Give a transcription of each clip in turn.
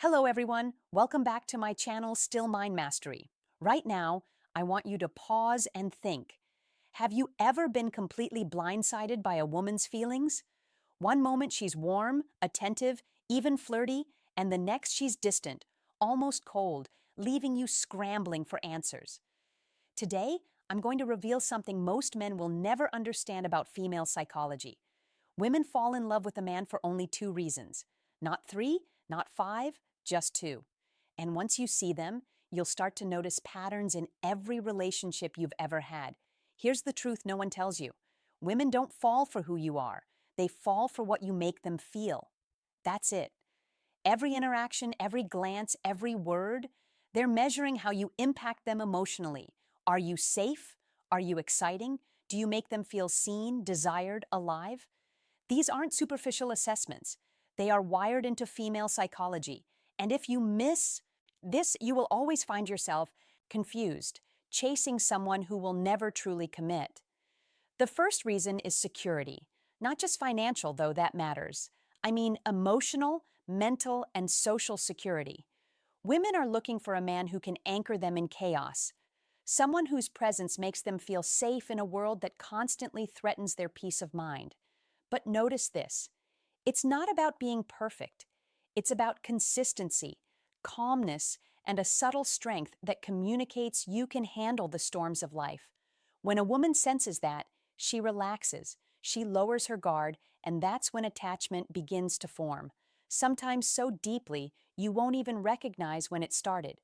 Hello everyone, welcome back to my channel Still Mind Mastery. Right now, I want you to pause and think. Have you ever been completely blindsided by a woman's feelings? One moment she's warm, attentive, even flirty, and the next she's distant, almost cold, leaving you scrambling for answers. Today, I'm going to reveal something most men will never understand about female psychology. Women fall in love with a man for only two reasons. Not three, not five, just two. And once you see them, you'll start to notice patterns in every relationship you've ever had. Here's the truth no one tells you. Women don't fall for who you are. They fall for what you make them feel. That's it. Every interaction, every glance, every word, they're measuring how you impact them emotionally. Are you safe? Are you exciting? Do you make them feel seen, desired, alive? These aren't superficial assessments. They are wired into female psychology. And if you miss this, you will always find yourself confused, chasing someone who will never truly commit. The first reason is security. Not just financial, though that matters. I mean emotional, mental, and social security. Women are looking for a man who can anchor them in chaos. Someone whose presence makes them feel safe in a world that constantly threatens their peace of mind. But notice this. It's not about being perfect. It's about consistency, calmness, and a subtle strength that communicates you can handle the storms of life. When a woman senses that, she relaxes, she lowers her guard, and that's when attachment begins to form. Sometimes so deeply, you won't even recognize when it started.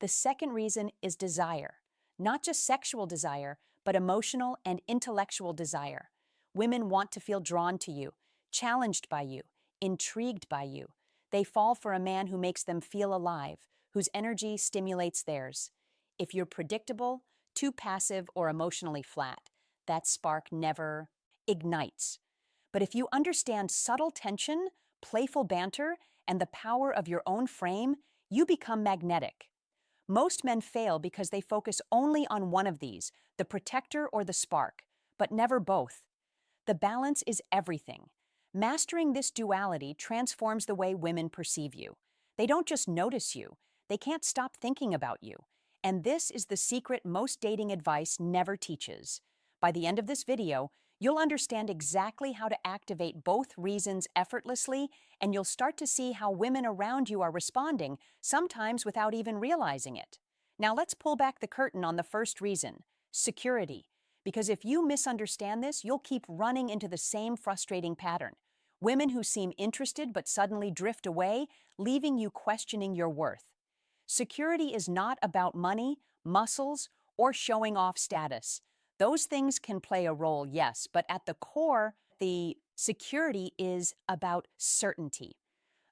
The second reason is desire. Not just sexual desire, but emotional and intellectual desire. Women want to feel drawn to you, challenged by you, intrigued by you. They fall for a man who makes them feel alive, whose energy stimulates theirs. If you're predictable, too passive, or emotionally flat, that spark never ignites. But if you understand subtle tension, playful banter, and the power of your own frame, you become magnetic. Most men fail because they focus only on one of these, the protector or the spark, but never both. The balance is everything. Mastering this duality transforms the way women perceive you. They don't just notice you, they can't stop thinking about you. And this is the secret most dating advice never teaches. By the end of this video, you'll understand exactly how to activate both reasons effortlessly, and you'll start to see how women around you are responding, sometimes without even realizing it. Now let's pull back the curtain on the first reason, security. Because if you misunderstand this, you'll keep running into the same frustrating pattern. Women who seem interested but suddenly drift away, leaving you questioning your worth. Security is not about money, muscles, or showing off status. Those things can play a role, yes, but at the core, the security is about certainty.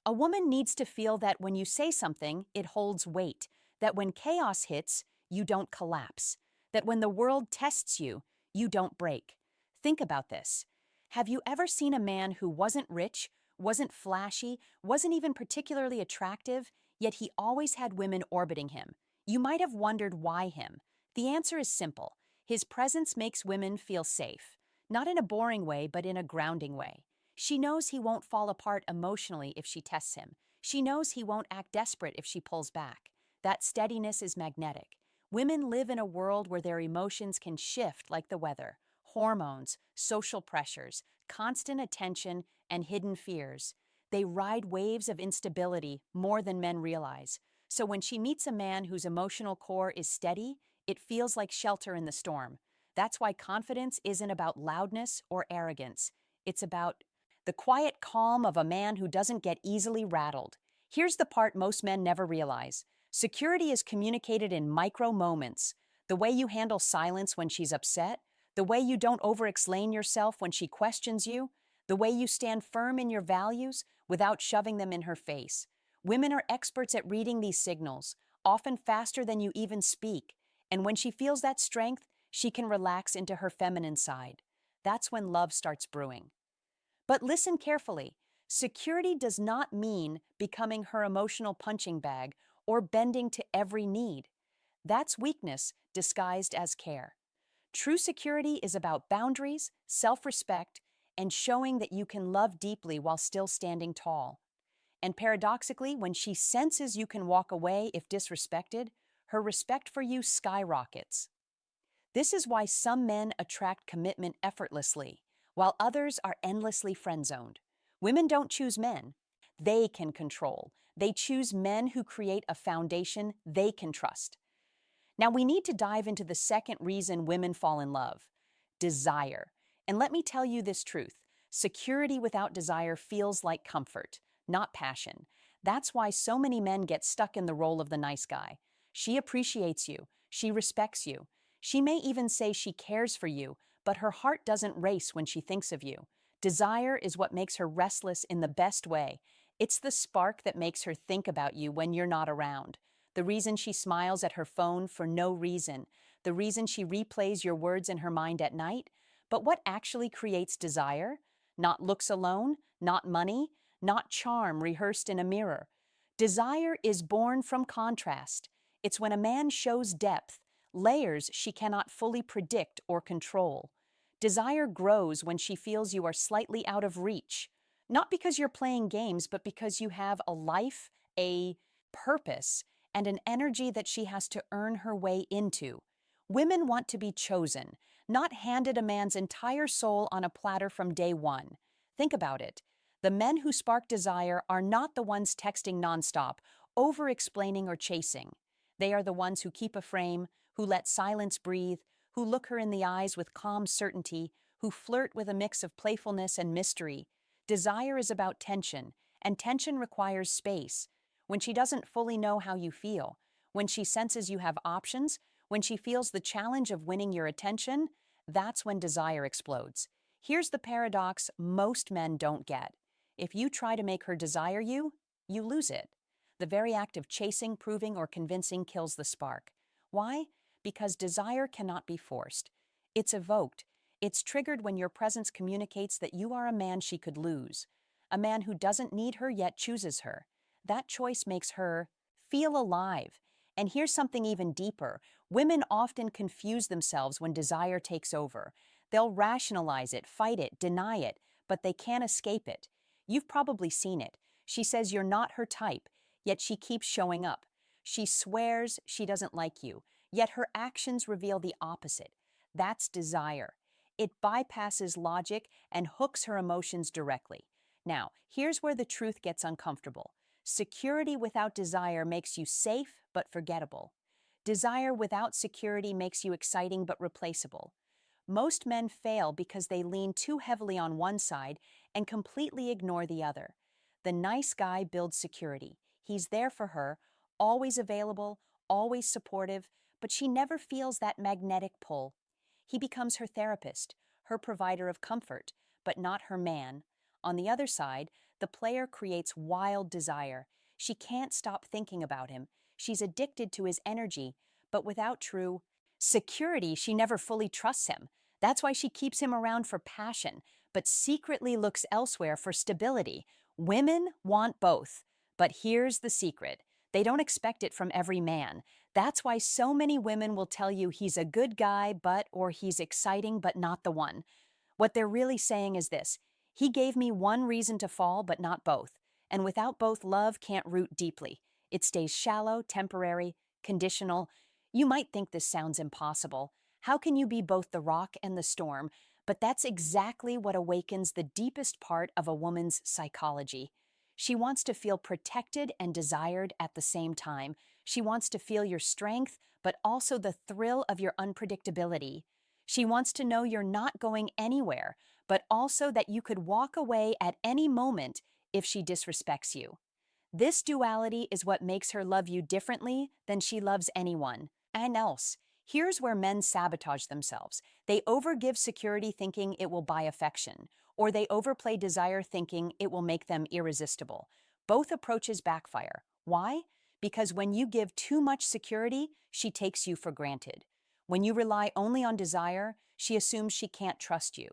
A woman needs to feel that when you say something, it holds weight, that when chaos hits, you don't collapse, that when the world tests you, you don't break. Think about this. Have you ever seen a man who wasn't rich, wasn't flashy, wasn't even particularly attractive, yet he always had women orbiting him? You might have wondered why him. The answer is simple. His presence makes women feel safe. Not in a boring way, but in a grounding way. She knows he won't fall apart emotionally if she tests him. She knows he won't act desperate if she pulls back. That steadiness is magnetic. Women live in a world where their emotions can shift like the weather. Hormones, social pressures, constant attention, and hidden fears. They ride waves of instability more than men realize. So when she meets a man whose emotional core is steady, it feels like shelter in the storm. That's why confidence isn't about loudness or arrogance. It's about the quiet calm of a man who doesn't get easily rattled. Here's the part most men never realize. Security is communicated in micro moments. The way you handle silence when she's upset, the way you don't over-explain yourself when she questions you, the way you stand firm in your values without shoving them in her face. Women are experts at reading these signals, often faster than you even speak. And when she feels that strength, she can relax into her feminine side. That's when love starts brewing. But listen carefully. Security does not mean becoming her emotional punching bag or bending to every need. That's weakness disguised as care. True security is about boundaries, self-respect, and showing that you can love deeply while still standing tall. And paradoxically, when she senses you can walk away if disrespected, her respect for you skyrockets. This is why some men attract commitment effortlessly, while others are endlessly friend-zoned. Women don't choose men they can control. They choose men who create a foundation they can trust. Now, we need to dive into the second reason women fall in love: desire. And let me tell you this truth: security without desire feels like comfort, not passion. That's why so many men get stuck in the role of the nice guy. She appreciates you, she respects you. She may even say she cares for you, but her heart doesn't race when she thinks of you. Desire is what makes her restless in the best way. It's the spark that makes her think about you when you're not around. The reason she smiles at her phone for no reason. The reason she replays your words in her mind at night. But what actually creates desire? Not looks alone, not money, not charm rehearsed in a mirror. Desire is born from contrast. It's when a man shows depth, layers she cannot fully predict or control. Desire grows when she feels you are slightly out of reach. Not because you're playing games, but because you have a life, a purpose, and an energy that she has to earn her way into. Women want to be chosen, not handed a man's entire soul on a platter from day one. Think about it. The men who spark desire are not the ones texting nonstop, over-explaining or chasing. They are the ones who keep a frame, who let silence breathe, who look her in the eyes with calm certainty, who flirt with a mix of playfulness and mystery. Desire is about tension, and tension requires space. When she doesn't fully know how you feel, when she senses you have options, when she feels the challenge of winning your attention, that's when desire explodes. Here's the paradox most men don't get. If you try to make her desire you, you lose it. The very act of chasing, proving, or convincing kills the spark. Why? Because desire cannot be forced. It's evoked. It's triggered when your presence communicates that you are a man she could lose, a man who doesn't need her yet chooses her. That choice makes her feel alive. And here's something even deeper. Women often confuse themselves when desire takes over. They'll rationalize it, fight it, deny it, but they can't escape it. You've probably seen it. She says you're not her type, yet she keeps showing up. She swears she doesn't like you, yet her actions reveal the opposite. That's desire. It bypasses logic and hooks her emotions directly. Now, here's where the truth gets uncomfortable. Security without desire makes you safe but forgettable. Desire without security makes you exciting but replaceable. Most men fail because they lean too heavily on one side and completely ignore the other. The nice guy builds security. He's there for her, always available, always supportive, but she never feels that magnetic pull. He becomes her therapist, her provider of comfort, but not her man. On the other side, the player creates wild desire. She can't stop thinking about him. She's addicted to his energy, but without true security, she never fully trusts him. That's why she keeps him around for passion, but secretly looks elsewhere for stability. Women want both. But here's the secret. They don't expect it from every man. That's why so many women will tell you he's a good guy, or he's exciting, but not the one. What they're really saying is this: he gave me one reason to fall, but not both. And without both, love can't root deeply. It stays shallow, temporary, conditional. You might think this sounds impossible. How can you be both the rock and the storm? But that's exactly what awakens the deepest part of a woman's psychology. She wants to feel protected and desired at the same time. She wants to feel your strength, but also the thrill of your unpredictability. She wants to know you're not going anywhere, but also that you could walk away at any moment if she disrespects you. This duality is what makes her love you differently than she loves anyone else. Here's where men sabotage themselves. They overgive security thinking it will buy affection, or they overplay desire thinking it will make them irresistible. Both approaches backfire. Why? Because when you give too much security, she takes you for granted. When you rely only on desire, she assumes she can't trust you.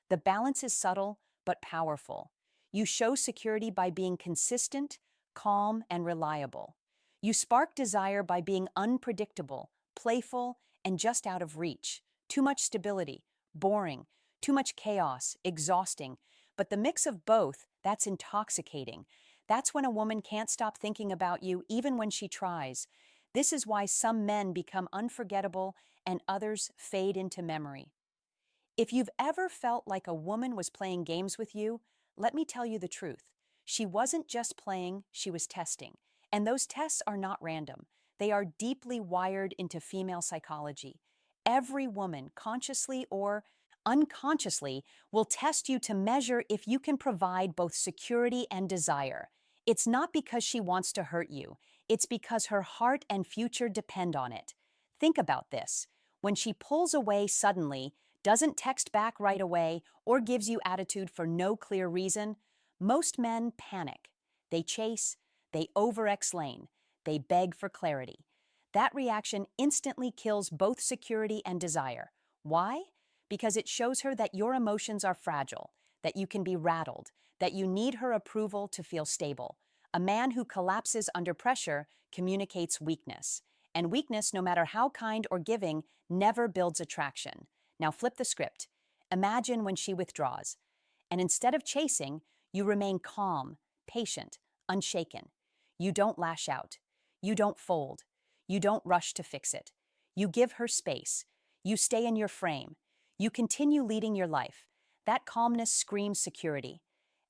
The balance is subtle but powerful. You show security by being consistent, calm, and reliable. You spark desire by being unpredictable, playful, and just out of reach. Too much stability, boring, too much chaos, exhausting. But the mix of both, that's intoxicating. That's when a woman can't stop thinking about you even when she tries. This is why some men become unforgettable and others fade into memory. If you've ever felt like a woman was playing games with you, let me tell you the truth. She wasn't just playing, she was testing. And those tests are not random. They are deeply wired into female psychology. Every woman, consciously or unconsciously, will test you to measure if you can provide both security and desire. It's not because she wants to hurt you, it's because her heart and future depend on it. Think about this. When she pulls away suddenly, doesn't text back right away, or gives you attitude for no clear reason, most men panic. They chase, they over-explain, they beg for clarity. That reaction instantly kills both security and desire. Why? Because it shows her that your emotions are fragile, that you can be rattled, that you need her approval to feel stable. A man who collapses under pressure communicates weakness. And weakness, no matter how kind or giving, never builds attraction. Now flip the script. Imagine when she withdraws. And instead of chasing, you remain calm, patient, unshaken. You don't lash out. You don't fold. You don't rush to fix it. You give her space. You stay in your frame. You continue leading your life. That calmness screams security.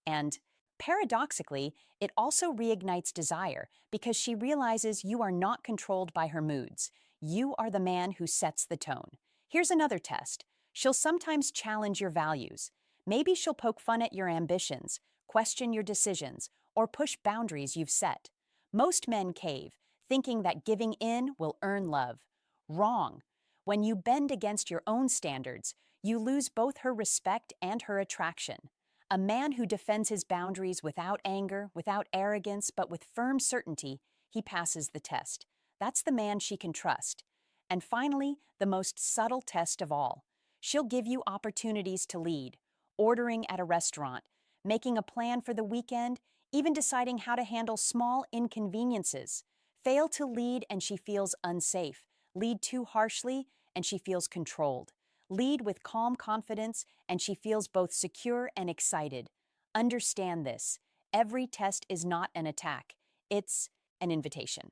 And paradoxically, it also reignites desire because she realizes you are not controlled by her moods. You are the man who sets the tone. Here's another test. She'll sometimes challenge your values. Maybe she'll poke fun at your ambitions, question your decisions, or push boundaries you've set. Most men cave, thinking that giving in will earn love. Wrong. When you bend against your own standards, you lose both her respect and her attraction. A man who defends his boundaries without anger, without arrogance, but with firm certainty, he passes the test. That's the man she can trust. And finally, the most subtle test of all. She'll give you opportunities to lead, ordering at a restaurant, making a plan for the weekend, even deciding how to handle small inconveniences. Fail to lead and she feels unsafe. Lead too harshly and she feels controlled. Lead with calm confidence and she feels both secure and excited. Understand this. Every test is not an attack. It's an invitation.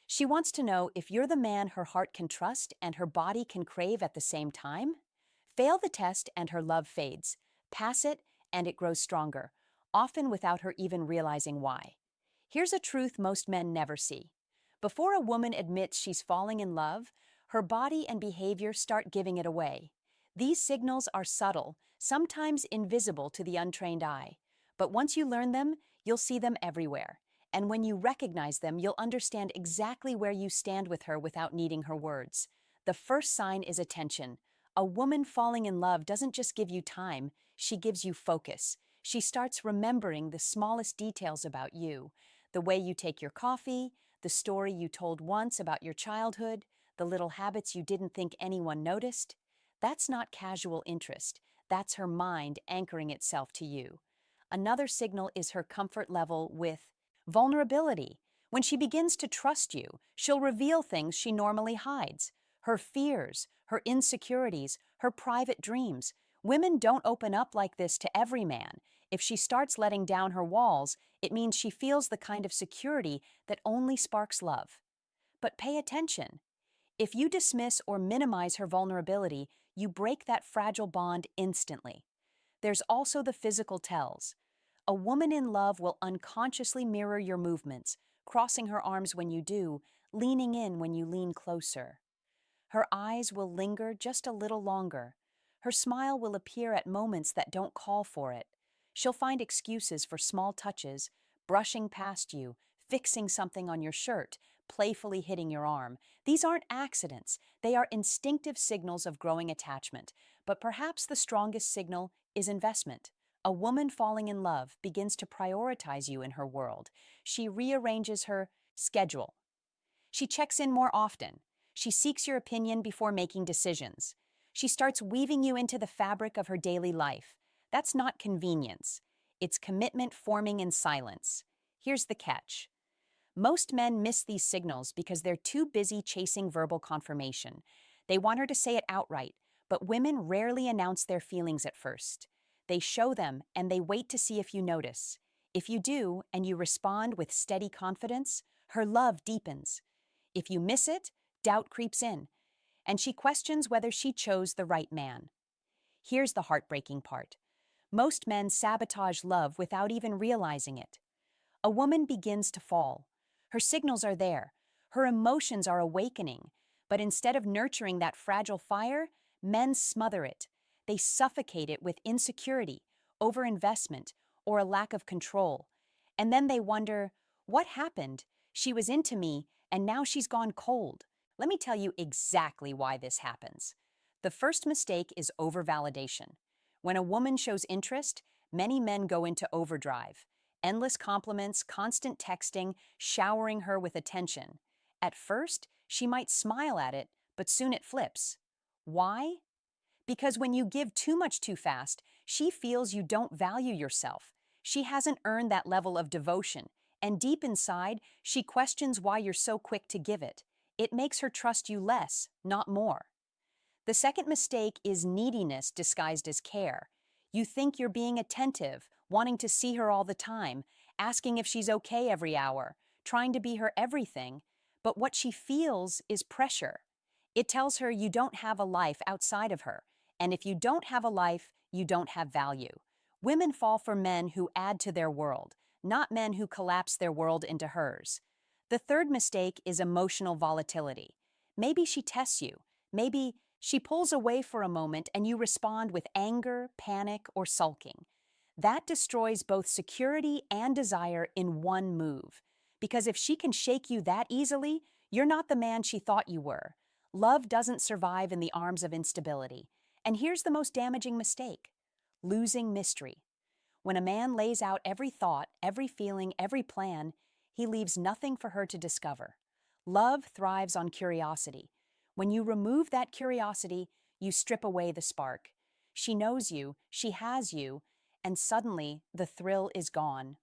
She wants to know if you're the man her heart can trust and her body can crave at the same time. Fail the test and her love fades. Pass it and it grows stronger, often without her even realizing why. Here's a truth most men never see. Before a woman admits she's falling in love, her body and behavior start giving it away. These signals are subtle, sometimes invisible to the untrained eye. But once you learn them, you'll see them everywhere. And when you recognize them, you'll understand exactly where you stand with her without needing her words. The first sign is attention. A woman falling in love doesn't just give you time, she gives you focus. She starts remembering the smallest details about you. The way you take your coffee, the story you told once about your childhood, the little habits you didn't think anyone noticed. That's not casual interest. That's her mind anchoring itself to you. Another signal is her comfort level with vulnerability. When she begins to trust you, she'll reveal things she normally hides. Her fears, her insecurities, her private dreams. Women don't open up like this to every man. If she starts letting down her walls, it means she feels the kind of security that only sparks love. But pay attention. If you dismiss or minimize her vulnerability, you break that fragile bond instantly. There's also the physical tells. A woman in love will unconsciously mirror your movements, crossing her arms when you do, leaning in when you lean closer. Her eyes will linger just a little longer. Her smile will appear at moments that don't call for it. She'll find excuses for small touches, brushing past you, fixing something on your shirt, playfully hitting your arm. These aren't accidents. They are instinctive signals of growing attachment. But perhaps the strongest signal is investment. A woman falling in love begins to prioritize you in her world. She rearranges her schedule. She checks in more often. She seeks your opinion before making decisions. She starts weaving you into the fabric of her daily life. That's not convenience. It's commitment forming in silence. Here's the catch. Most men miss these signals because they're too busy chasing verbal confirmation. They want her to say it outright, but women rarely announce their feelings at first. They show them and they wait to see if you notice. If you do, and you respond with steady confidence, her love deepens. If you miss it, doubt creeps in, and she questions whether she chose the right man. Here's the heartbreaking part. Most men sabotage love without even realizing it. A woman begins to fall. Her signals are there. Her emotions are awakening. But instead of nurturing that fragile fire, men smother it. They suffocate it with insecurity, overinvestment, or a lack of control. And then they wonder, what happened? She was into me, and now she's gone cold. Let me tell you exactly why this happens. The first mistake is overvalidation. When a woman shows interest, many men go into overdrive. Endless compliments, constant texting, showering her with attention. At first, she might smile at it, but soon it flips. Why? Because when you give too much too fast, she feels you don't value yourself. She hasn't earned that level of devotion, and deep inside, she questions why you're so quick to give it. It makes her trust you less, not more. The second mistake is neediness disguised as care. You think you're being attentive, wanting to see her all the time, asking if she's okay every hour, trying to be her everything, but what she feels is pressure. It tells her you don't have a life outside of her, and if you don't have a life, you don't have value. Women fall for men who add to their world, not men who collapse their world into hers. The third mistake is emotional volatility. Maybe she tests you. Maybe she pulls away for a moment and you respond with anger, panic, or sulking. That destroys both security and desire in one move. Because if she can shake you that easily, you're not the man she thought you were. Love doesn't survive in the arms of instability. And here's the most damaging mistake: losing mystery. When a man lays out every thought, every feeling, every plan, he leaves nothing for her to discover. Love thrives on curiosity. When you remove that curiosity, you strip away the spark. She knows you, she has you, and suddenly the thrill is gone.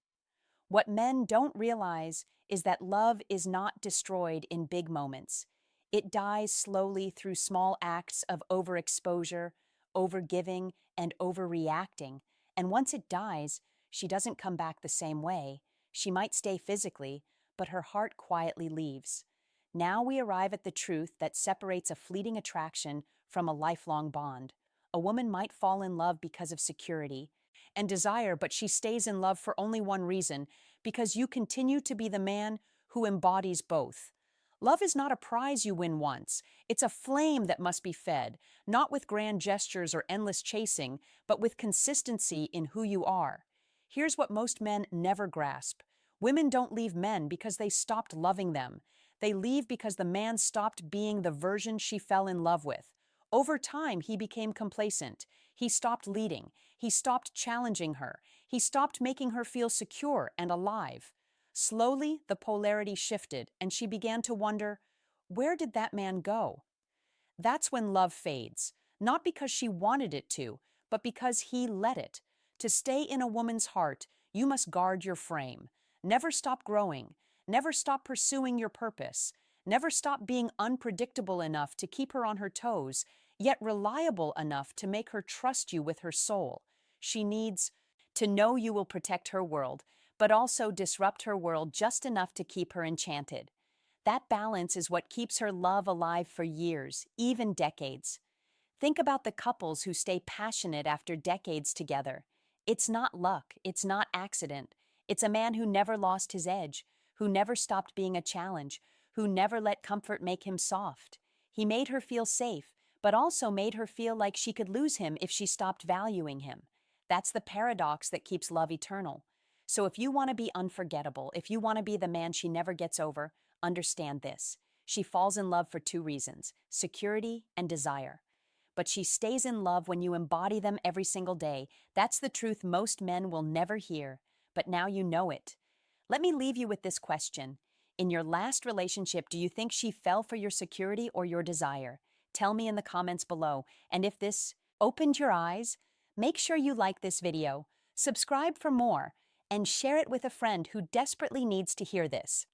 What men don't realize is that love is not destroyed in big moments. It dies slowly through small acts of overexposure, overgiving, and overreacting. And once it dies, she doesn't come back the same way. She might stay physically, but her heart quietly leaves. Now we arrive at the truth that separates a fleeting attraction from a lifelong bond. A woman might fall in love because of security and desire, but she stays in love for only one reason: because you continue to be the man who embodies both. Love is not a prize you win once. It's a flame that must be fed, not with grand gestures or endless chasing, but with consistency in who you are. Here's what most men never grasp. Women don't leave men because they stopped loving them. They leave because the man stopped being the version she fell in love with. Over time, he became complacent. He stopped leading. He stopped challenging her. He stopped making her feel secure and alive. Slowly, the polarity shifted, and she began to wonder, where did that man go? That's when love fades, not because she wanted it to, but because he let it. To stay in a woman's heart, you must guard your frame. Never stop growing. Never stop pursuing your purpose. Never stop being unpredictable enough to keep her on her toes, yet reliable enough to make her trust you with her soul. She needs to know you will protect her world, but also disrupt her world just enough to keep her enchanted. That balance is what keeps her love alive for years, even decades. Think about the couples who stay passionate after decades together. It's not luck, it's not accident. It's a man who never lost his edge, who never stopped being a challenge, who never let comfort make him soft. He made her feel safe, but also made her feel like she could lose him if she stopped valuing him. That's the paradox that keeps love eternal. So if you want to be unforgettable, if you want to be the man she never gets over, understand this. She falls in love for two reasons: security and desire. But she stays in love when you embody them every single day. That's the truth most men will never hear. But now you know it. Let me leave you with this question. In your last relationship, do you think she fell for your security or your desire? Tell me in the comments below. And if this opened your eyes, make sure you like this video, subscribe for more, and share it with a friend who desperately needs to hear this.